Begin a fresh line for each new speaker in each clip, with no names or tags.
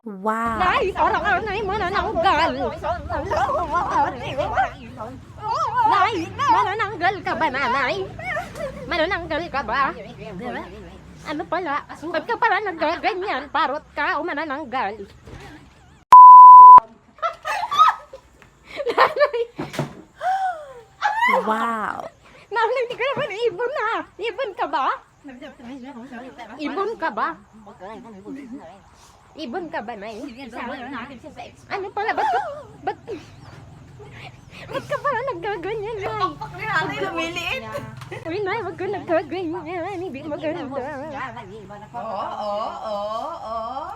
Wow!
Nay, parang nay manananggal. Nay, manananggal ka ba, nanay? Manananggal ka ba? Ano pala? Ba't ka pala nagaganyan? Parot ka o manananggal? Nanay!
Wow!
Nanay, hindi ka naman ibon na. Ibon ka ba? Ibon ka ba? Ibon ka ba, Nay? Ano pala? Ba't ka pala nagaganyan, Nay?
Nanay, lumiliit.
Uy, Nay, wag ka nagaganyan. Hindi maganda.
Oo.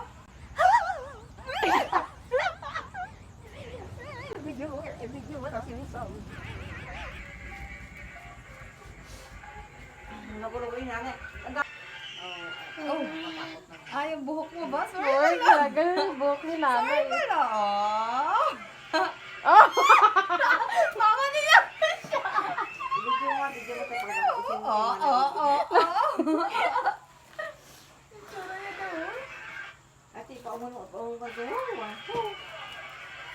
Nagulugoy nanay. Oh. Ay, yung buhok mo ba? Sorry
Uy,
na lang.
talaga yung buhok ni Nanay.
Sorry na lang.
Oh!
Mama niya siya. Oo.
Ati, paumun mo ka dyan.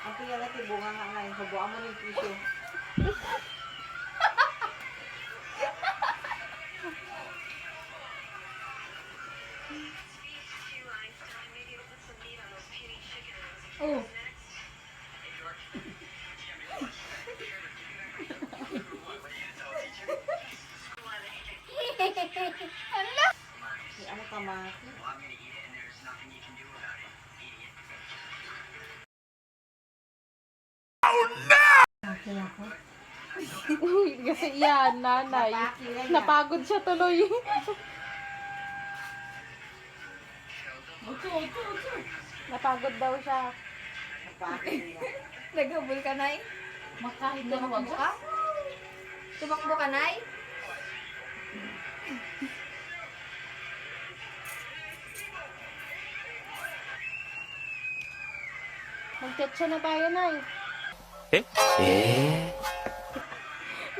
Ang piya natin, bunga nga ngayon. Kabuan mo ng tissue.
Oh.
Ano ka ma?
Uy, kasi yan, Nanay. Napagod siya tuloy. Napagod daw siya.
Naghabol ka, Nay? Tumakbo ka? Tumakbo ka, Nay?
Mag-chatcha na tayo, Nay.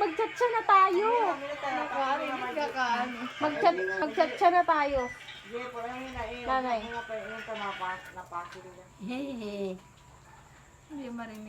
Mag-chatcha na tayo.
Nakarinig ka ka.
Mag-chatcha na tayo.
Hindi, parang yun.
Nanay.
Napakit.
Hindi marinig.